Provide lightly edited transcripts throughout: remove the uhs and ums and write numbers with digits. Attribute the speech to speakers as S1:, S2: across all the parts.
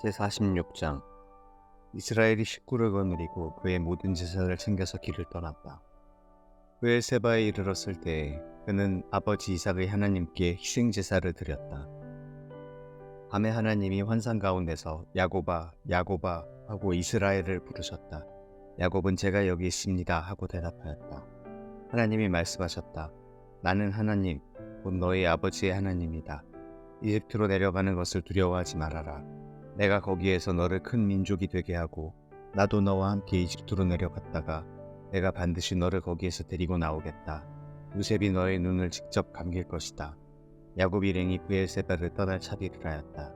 S1: 제46장 이스라엘이 식구를 거느리고 그의 모든 재산을 챙겨서 길을 떠났다. 브엘세바에 이르렀을 때 그는 아버지 이삭의 하나님께 희생제사를 드렸다. 밤에 하나님이 환상 가운데서 야곱아 야곱아 하고 이스라엘을 부르셨다. 야곱은 제가 여기 있습니다 하고 대답하였다. 하나님이 말씀하셨다. 나는 하나님 곧 너희 아버지의 하나님이다. 이집트로 내려가는 것을 두려워하지 말아라. 내가 거기에서 너를 큰 민족이 되게 하고 나도 너와 함께 이집트로 내려갔다가 내가 반드시 너를 거기에서 데리고 나오겠다. 요셉이 너의 눈을 직접 감길 것이다. 야곱 일행이 브엘세바를 떠날 차비를 하였다.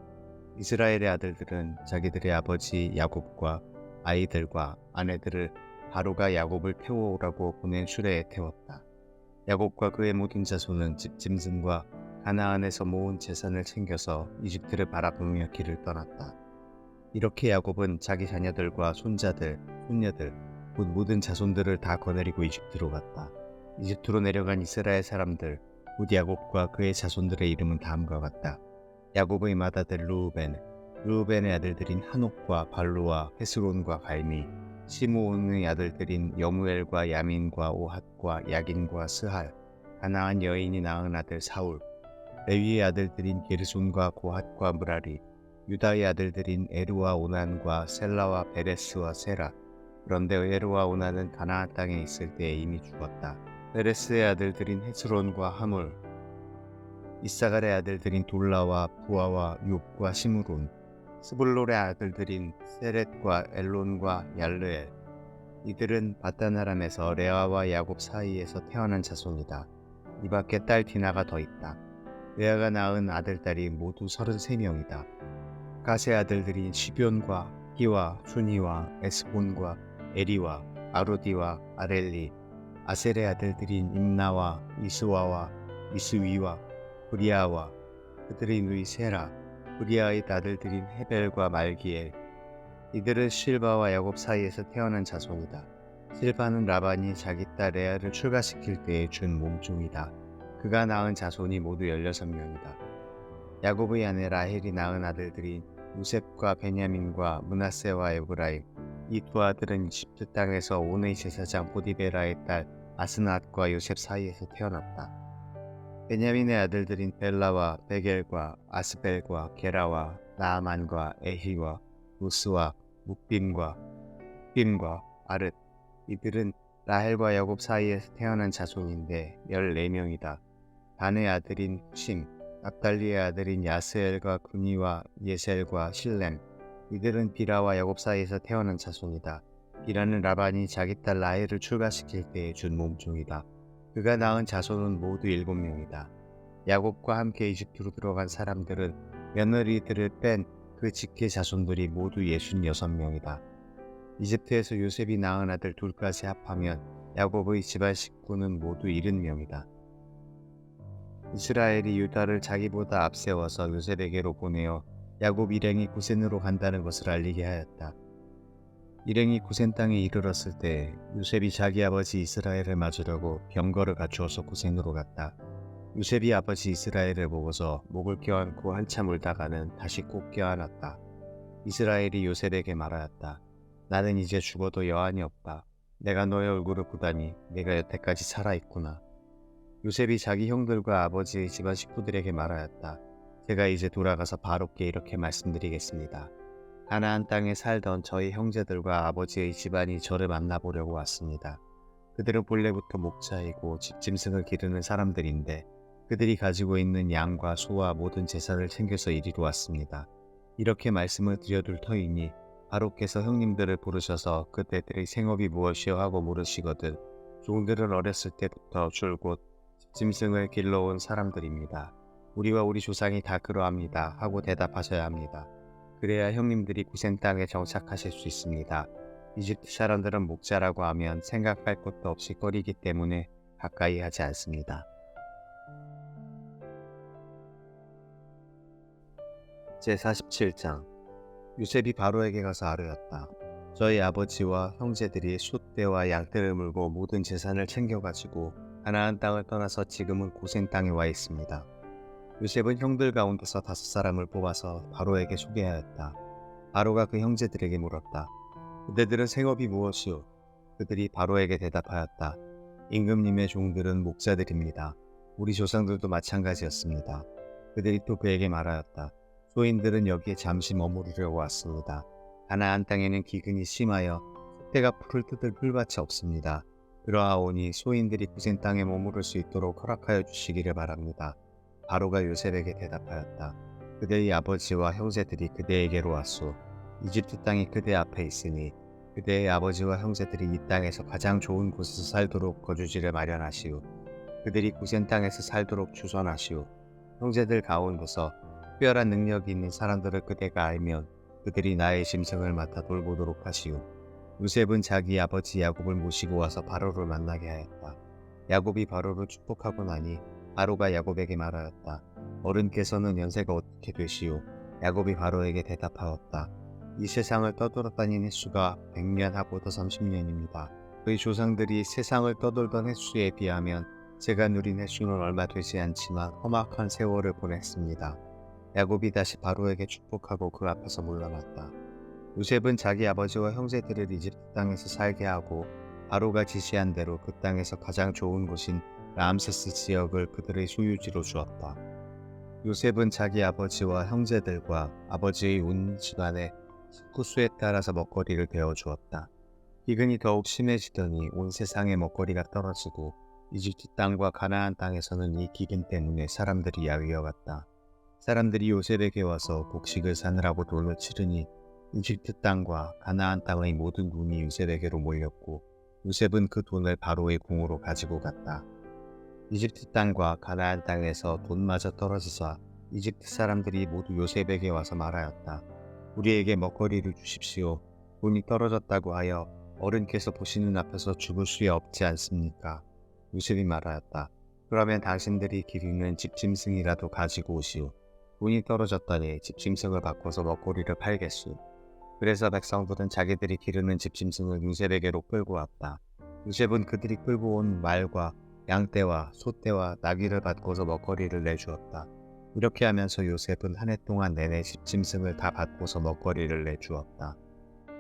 S1: 이스라엘의 아들들은 자기들의 아버지 야곱과 아이들과 아내들을 바로가 야곱을 태워오라고 보낸 수레에 태웠다. 야곱과 그의 모든 자손은 집짐승과 가나안에서 모은 재산을 챙겨서 이집트를 바라보며 길을 떠났다. 이렇게 야곱은 자기 자녀들과 손자들, 손녀들, 곧 모든 자손들을 다 거느리고 이집트로 갔다. 이집트로 내려간 이스라엘 사람들, 곧 야곱과 그의 자손들의 이름은 다음과 같다. 야곱의 맏아들 르우벤의 아들들인 한옥과 발루와 헤스론과 갈미, 시므온의 아들들인 여무엘과 야민과 오핫과 야긴과 스할, 가나안 여인이 낳은 아들 사울, 레위의 아들들인 게르손과 고핫과 무라리, 유다의 아들들인 에르와 오난과 셀라와 베레스와 세라. 그런데 에르와 오난은 가나안 땅에 있을 때에 이미 죽었다. 베레스의 아들들인 헤스론과 하물, 이사갈의 아들들인 돌라와 부아와 욥과 시므론, 스불롤의 아들들인 세렛과 엘론과 얄르엘. 이들은 바다나람에서 레아와 야곱 사이에서 태어난 자손이다. 이 밖에 딸 디나가 더 있다. 레아가 낳은 아들딸이 모두 33명이다. 가세 아들들인 시뵈과 히와 수니와 에스본과 에리와 아로디와 아렐리, 아셀의 아들들인 임나와 이스와와 이스위와 브리아와 그들의 누이 세라, 브리아의 아들들인 헤벨과 말기엘. 이들은 실바와 야곱 사이에서 태어난 자손이다. 실바는 라반이 자기 딸 레아를 출가시킬 때에 준 몸종이다. 그가 낳은 자손이 모두 16명이다. 야곱의 아내 라헬이 낳은 아들들이 요셉과 베냐민과 므낫세와 에브라임. 이 두 아들은 이집트 땅에서 온의 제사장 보디베라의 딸 아스낫과 요셉 사이에서 태어났다. 베냐민의 아들들인 벨라와 베겔과 아스벨과 게라와 나아만과 에히와 로스와 묵빔과 흑빔과 아릇. 이들은 라헬과 야곱 사이에서 태어난 자손인데 14명이다. 단의 아들인 후심, 납달리의 아들인 야스엘과 구니와 예셀과 실렘. 이들은 비라와 야곱 사이에서 태어난 자손이다. 비라는 라반이 자기 딸 라헬을 출가시킬 때에 준 몸종이다. 그가 낳은 자손은 모두 7명이다. 야곱과 함께 이집트로 들어간 사람들은 며느리들을 뺀 그 직계 자손들이 모두 66명이다. 이집트에서 요셉이 낳은 아들 둘까지 합하면 야곱의 집안 식구는 모두 70명이다. 이스라엘이 유다를 자기보다 앞세워서 요셉에게로 보내어 야곱 일행이 고센으로 간다는 것을 알리게 하였다. 일행이 고센 땅에 이르렀을 때 요셉이 자기 아버지 이스라엘을 맞으려고 병거를 갖추어서 고센으로 갔다. 요셉이 아버지 이스라엘을 보고서 목을 껴안고 한참 울다가는 다시 꼭 껴안았다. 이스라엘이 요셉에게 말하였다. 나는 이제 죽어도 여한이 없다. 내가 너의 얼굴을 보다니 내가 여태까지 살아있구나. 요셉이 자기 형들과 아버지의 집안 식구들에게 말하였다. 제가 이제 돌아가서 바로께 이렇게 말씀드리겠습니다. 가나안 땅에 살던 저희 형제들과 아버지의 집안이 저를 만나보려고 왔습니다. 그들은 본래부터 목자이고 집짐승을 기르는 사람들인데 그들이 가지고 있는 양과 소와 모든 재산을 챙겨서 이리로 왔습니다. 이렇게 말씀을 드려둘 터이니 바로께서 형님들을 부르셔서 그대들의 생업이 무엇이여 하고 물으시거든 종들은 어렸을 때부터 줄곧 집짐승을 길러온 사람들입니다. 우리와 우리 조상이 다 그러합니다 하고 대답하셔야 합니다. 그래야 형님들이 고센 땅에 정착하실 수 있습니다. 이집트 사람들은 목자라고 하면 생각할 것도 없이 꺼리기 때문에 가까이 하지 않습니다. 제47장 요셉이 바로에게 가서 아뢰었다. 저희 아버지와 형제들이 숫대와 양떼를 물고 모든 재산을 챙겨가지고 가나안 땅을 떠나서 지금은 고센 땅에 와 있습니다. 요셉은 형들 가운데서 5사람을 뽑아서 바로에게 소개하였다. 바로가 그 형제들에게 물었다. 그대들은 생업이 무엇이오? 그들이 바로에게 대답하였다. 임금님의 종들은 목자들입니다. 우리 조상들도 마찬가지였습니다. 그들이 또 그에게 말하였다. 소인들은 여기에 잠시 머무르려고 왔습니다. 가나안 땅에는 기근이 심하여 숫대가 풀을 뜯을 풀밭이 없습니다. 그러하오니 소인들이 고센 땅에 머무를 수 있도록 허락하여 주시기를 바랍니다. 바로가 요셉에게 대답하였다. 그대의 아버지와 형제들이 그대에게로 왔소. 이집트 땅이 그대 앞에 있으니 그대의 아버지와 형제들이 이 땅에서 가장 좋은 곳에서 살도록 거주지를 마련하시오. 그들이 고센 땅에서 살도록 주선하시오. 형제들 가운데서 특별한 능력이 있는 사람들을 그대가 알면 그들이 나의 짐승을 맡아 돌보도록 하시오. 요셉은 자기 아버지 야곱을 모시고 와서 바로를 만나게 하였다. 야곱이 바로를 축복하고 나니 바로가 야곱에게 말하였다. 어른께서는 연세가 어떻게 되시오? 야곱이 바로에게 대답하였다. 이 세상을 떠돌아다닌 횟수가 100년 하고도 30년입니다. 그의 조상들이 세상을 떠돌던 횟수에 비하면 제가 누린 횟수는 얼마 되지 않지만 험악한 세월을 보냈습니다. 야곱이 다시 바로에게 축복하고 그 앞에서 물러났다. 요셉은 자기 아버지와 형제들을 이집트 땅에서 살게 하고 바로가 지시한 대로 그 땅에서 가장 좋은 곳인 람세스 지역을 그들의 소유지로 주었다. 요셉은 자기 아버지와 형제들과 아버지의 온 집안의 식구수에 따라서 먹거리를 베어 주었다. 기근이 더욱 심해지더니 온 세상에 먹거리가 떨어지고 이집트 땅과 가나안 땅에서는 이 기근 때문에 사람들이 야위어갔다. 사람들이 요셉에게 와서 곡식을 사느라고 돈을 치르니 이집트 땅과 가나안 땅의 모든 돈이 요셉에게로 몰렸고 요셉은 그 돈을 바로의 궁으로 가지고 갔다. 이집트 땅과 가나안 땅에서 돈마저 떨어지자 이집트 사람들이 모두 요셉에게 와서 말하였다. 우리에게 먹거리를 주십시오. 돈이 떨어졌다고 하여 어른께서 보시는 앞에서 죽을 수 없지 않습니까? 요셉이 말하였다. 그러면 당신들이 기르는 집짐승이라도 가지고 오시오. 돈이 떨어졌다니 집짐승을 바꿔서 먹거리를 팔겠소. 그래서 백성들은 자기들이 기르는 집짐승을 요셉에게로 끌고 왔다. 요셉은 그들이 끌고 온 말과 양떼와 소떼와 나귀를 받고서 먹거리를 내주었다. 이렇게 하면서 요셉은 한 해 동안 내내 집짐승을 다 받고서 먹거리를 내주었다.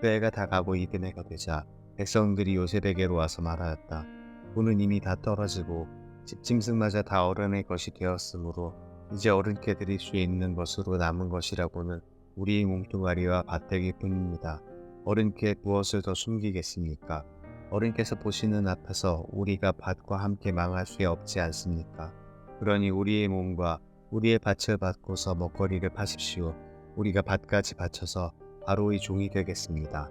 S1: 그 해가 다 가고 이듬해가 되자 백성들이 요셉에게로 와서 말하였다. 돈은 이미 다 떨어지고 집짐승마저 다 어른의 것이 되었으므로 이제 어른께 드릴 수 있는 것으로 남은 것이라고는 우리의 몸뚱아리와 밭대기 뿐입니다. 어른께 무엇을 더 숨기겠습니까? 어른께서 보시는 앞에서 우리가 밭과 함께 망할 수 없지 않습니까? 그러니 우리의 몸과 우리의 밭을 받고서 먹거리를 파십시오. 우리가 밭까지 바쳐서 바로의 종이 되겠습니다.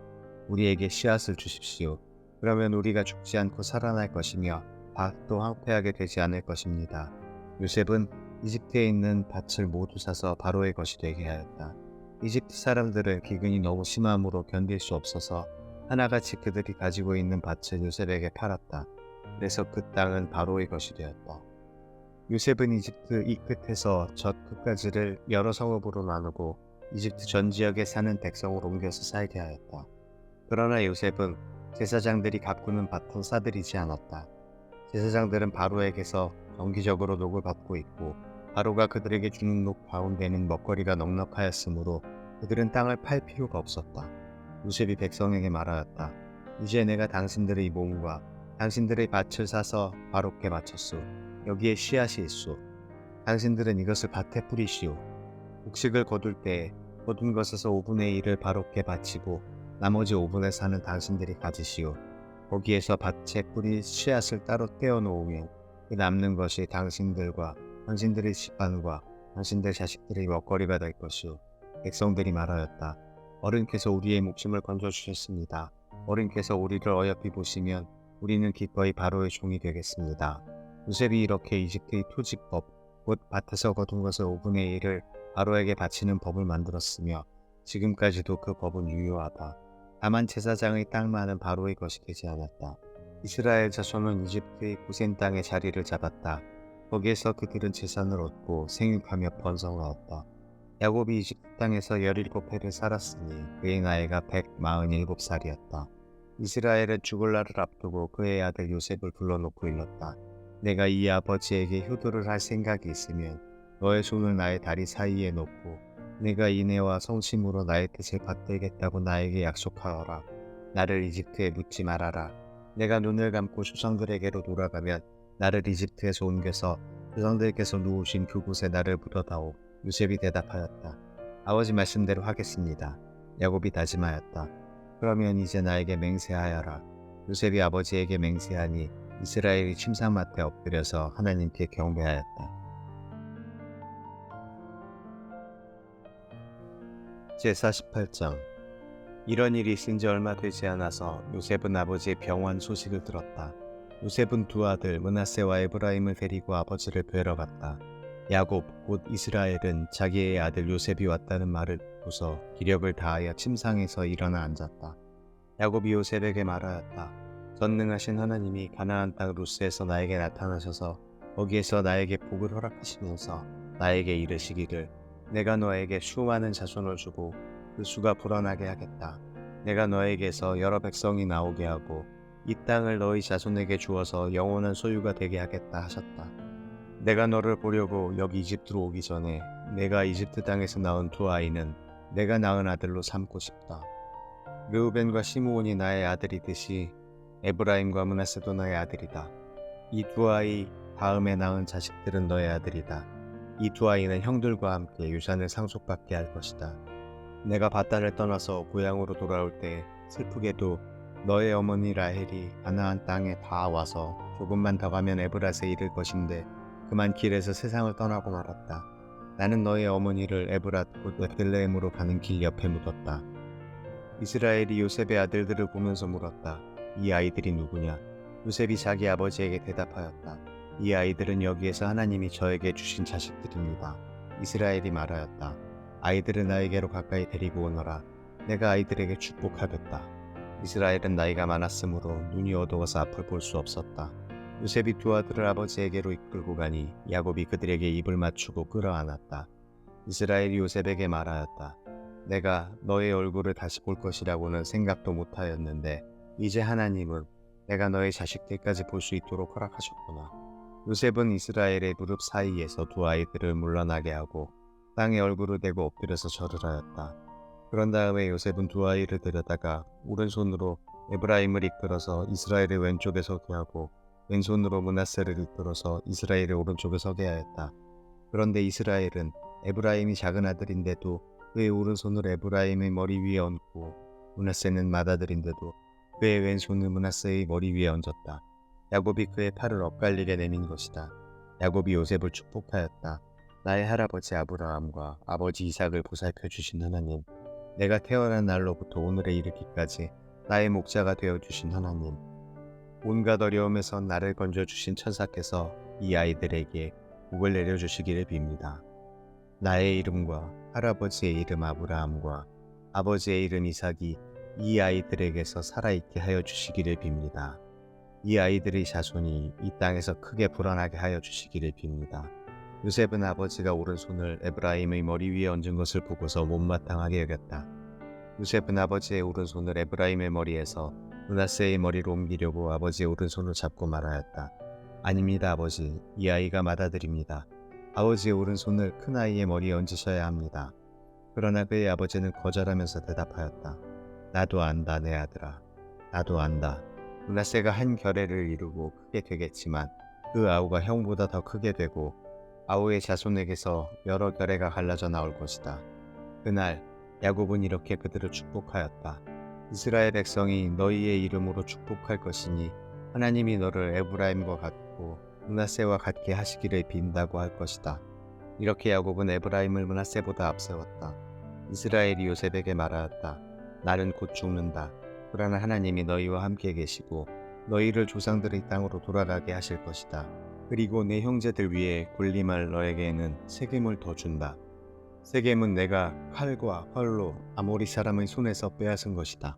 S1: 우리에게 씨앗을 주십시오. 그러면 우리가 죽지 않고 살아날 것이며 밭도 황폐하게 되지 않을 것입니다. 요셉은 이집트에 있는 밭을 모두 사서 바로의 것이 되게 하였다. 이집트 사람들은 기근이 너무 심함으로 견딜 수 없어서 하나같이 그들이 가지고 있는 밭을 요셉에게 팔았다. 그래서 그 땅은 바로의 것이 되었다. 요셉은 이집트 이 끝에서 저 끝까지를 여러 성읍으로 나누고 이집트 전 지역에 사는 백성을 옮겨서 살게 하였다. 그러나 요셉은 제사장들이 가꾸는 밭은 싸들이지 않았다. 제사장들은 바로에게서 정기적으로 녹을 받고 있고 바로가 그들에게 주는 녹 가운데는 먹거리가 넉넉하였으므로 그들은 땅을 팔 필요가 없었다. 요셉이 백성에게 말하였다. 이제 내가 당신들의 몸과 당신들의 밭을 사서 바로께 바쳤소. 여기에 씨앗이 있소. 당신들은 이것을 밭에 뿌리시오. 곡식을 거둘 때에 거둔 것에서 5분의 1을 바로께 바치고 나머지 5분의 4는 당신들이 가지시오. 거기에서 밭에 뿌릴 씨앗을 따로 떼어 놓으면 그 남는 것이 당신들과 당신들의 집안과 당신들 자식들의 먹거리가 될 것이오. 백성들이 말하였다. 어른께서 우리의 목숨을 건져주셨습니다. 어른께서 우리를 어여삐 보시면 우리는 기꺼이 바로의 종이 되겠습니다. 요셉이 이렇게 이집트의 토지법, 곧 밭에서 거둔 것의 5분의 1을 바로에게 바치는 법을 만들었으며 지금까지도 그 법은 유효하다. 다만 제사장의 땅만은 바로의 것이 되지 않았다. 이스라엘 자손은 이집트의 고센 땅에 자리를 잡았다. 거기에서 그들은 재산을 얻고 생육하며 번성하였다. 야곱이 이집트 땅에서 17해를 살았으니 그의 나이가 147살이었다. 이스라엘은 죽을 날을 앞두고 그의 아들 요셉을 불러놓고 일렀다. 내가 이 아버지에게 효도를 할 생각이 있으면 너의 손을 나의 다리 사이에 놓고 내가 인애와 성심으로 나의 뜻을 받들겠다고 나에게 약속하어라. 나를 이집트에 묻지 말아라. 내가 눈을 감고 조상들에게로 돌아가면 나를 이집트에서 옮겨서 조상들께서 누우신 그곳에 나를 묻어다오. 요셉이 대답하였다. 아버지 말씀대로 하겠습니다. 야곱이 다짐하였다. 그러면 이제 나에게 맹세하여라. 요셉이 아버지에게 맹세하니 이스라엘이 침상맡에 엎드려서 하나님께 경배하였다. 제48장. 이런 일이 있은 지 얼마 되지 않아서 요셉은 아버지의 병환 소식을 들었다. 요셉은 두 아들 므낫세와 에브라임을 데리고 아버지를 뵈러 갔다. 야곱 곧 이스라엘은 자기의 아들 요셉이 왔다는 말을 듣고서 기력을 다하여 침상에서 일어나 앉았다. 야곱이 요셉에게 말하였다. 전능하신 하나님이 가나안 땅 루스에서 나에게 나타나셔서 거기에서 나에게 복을 허락하시면서 나에게 이르시기를 내가 너에게 수많은 자손을 주고 그 수가 불어나게 하겠다. 내가 너에게서 여러 백성이 나오게 하고 이 땅을 너희 자손에게 주어서 영원한 소유가 되게 하겠다 하셨다. 내가 너를 보려고 여기 이집트로 오기 전에 내가 이집트 땅에서 낳은 두 아이는 내가 낳은 아들로 삼고 싶다. 르우벤과 시므온이 나의 아들이듯이 에브라임과 므낫세도 나의 아들이다. 이 두 아이 다음에 낳은 자식들은 너의 아들이다. 이 두 아이는 형들과 함께 유산을 상속받게 할 것이다. 내가 바다를 떠나서 고향으로 돌아올 때 슬프게도 너의 어머니 라헬이 가나안 땅에 다 와서 조금만 더 가면 에브라스에 이를 것인데 그만 길에서 세상을 떠나고 말았다. 나는 너의 어머니를 에브랏 곧 베들레헴으로 가는 길 옆에 묻었다. 이스라엘이 요셉의 아들들을 보면서 물었다. 이 아이들이 누구냐? 요셉이 자기 아버지에게 대답하였다. 이 아이들은 여기에서 하나님이 저에게 주신 자식들입니다. 이스라엘이 말하였다. 아이들을 나에게로 가까이 데리고 오너라. 내가 아이들에게 축복하겠다. 이스라엘은 나이가 많았으므로 눈이 어두워서 앞을 볼 수 없었다. 요셉이 두 아들을 아버지에게로 이끌고 가니 야곱이 그들에게 입을 맞추고 끌어안았다. 이스라엘이 요셉에게 말하였다. 내가 너의 얼굴을 다시 볼 것이라고는 생각도 못하였는데 이제 하나님은 내가 너의 자식들까지 볼 수 있도록 허락하셨구나. 요셉은 이스라엘의 무릎 사이에서 두 아이들을 물러나게 하고 땅에 얼굴을 대고 엎드려서 절을 하였다. 그런 다음에 요셉은 두 아이를 데려다가 오른손으로 에브라임을 이끌어서 이스라엘의 왼쪽에 서게 하고 왼손으로 므낫세를 이끌어서 이스라엘의 오른쪽에 서게 하였다. 그런데 이스라엘은 에브라임이 작은 아들인데도 그의 오른손을 에브라임의 머리 위에 얹고 므낫세는 맏아들인데도 그의 왼손을 므낫세의 머리 위에 얹었다. 야곱이 그의 팔을 엇갈리게 내민 것이다. 야곱이 요셉을 축복하였다. 나의 할아버지 아브라함과 아버지 이삭을 보살펴 주신 하나님, 내가 태어난 날로부터 오늘에 이르기까지 나의 목자가 되어 주신 하나님, 온갖 어려움에서 나를 건져 주신 천사께서 이 아이들에게 복을 내려 주시기를 빕니다. 나의 이름과 할아버지의 이름 아브라함과 아버지의 이름 이삭이 이 아이들에게서 살아있게 하여 주시기를 빕니다. 이 아이들의 자손이 이 땅에서 크게 불어나게 하여 주시기를 빕니다. 요셉은 아버지가 오른손을 에브라임의 머리 위에 얹은 것을 보고서 못마땅하게 여겼다. 요셉은 아버지의 오른손을 에브라임의 머리에서 므낫세의 머리로 옮기려고 아버지의 오른손을 잡고 말하였다. 아닙니다 아버지, 이 아이가 맏아들입니다. 아버지의 오른손을 큰아이의 머리에 얹으셔야 합니다. 그러나 그의 아버지는 거절하면서 대답하였다. 나도 안다 내 아들아, 나도 안다. 므낫세가 한 결례를 이루고 크게 되겠지만 그 아우가 형보다 더 크게 되고 아우의 자손에게서 여러 결례가 갈라져 나올 것이다. 그날 야곱은 이렇게 그들을 축복하였다. 이스라엘 백성이 너희의 이름으로 축복할 것이니 하나님이 너를 에브라임과 같고 므낫세와 같게 하시기를 빈다고 할 것이다. 이렇게 야곱은 에브라임을 므낫세보다 앞세웠다. 이스라엘이 요셉에게 말하였다. 나는 곧 죽는다. 그러나 하나님이 너희와 함께 계시고 너희를 조상들의 땅으로 돌아가게 하실 것이다. 그리고 내 형제들 위에 군림할 너에게는 세겜을 더 준다. 세겜은 내가 칼과 활로 아모리 사람의 손에서 빼앗은 것이다.